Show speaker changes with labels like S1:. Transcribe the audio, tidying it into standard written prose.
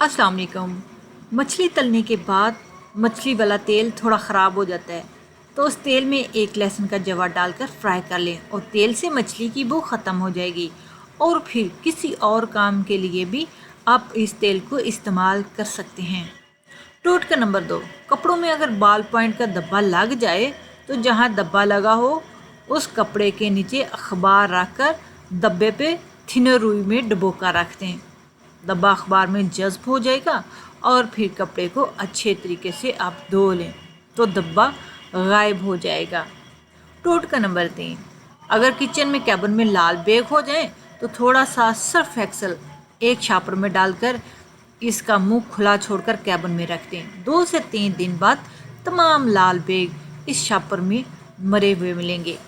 S1: अस्सलाम वालेकुम। मछली तलने के बाद मछली वाला तेल थोड़ा ख़राब हो जाता है, तो उस तेल में एक लहसुन का जवा डालकर फ्राई कर लें और तेल से मछली की बू ख़त्म हो जाएगी। और फिर किसी और काम के लिए भी आप इस तेल को इस्तेमाल कर सकते हैं। टोटका नंबर 2, कपड़ों में अगर बाल पॉइंट का धब्बा लग जाए तो जहाँ धब्बा लगा हो उस कपड़े के नीचे अखबार रखकर धब्बे पे थिनर रुई में डुबोकर रख दें। धब्बा अखबार में जज्ब हो जाएगा और फिर कपड़े को अच्छे तरीके से आप धो लें तो धब्बा गायब हो जाएगा। टोटका नंबर 3, अगर किचन में कैबिन में लाल बेग हो जाए तो थोड़ा सा सर्फ एक्सल एक छापर में डालकर इसका मुंह खुला छोड़कर कैबिन में रख दें। 2 से 3 दिन बाद तमाम लाल बेग इस छापर में मरे हुए मिलेंगे।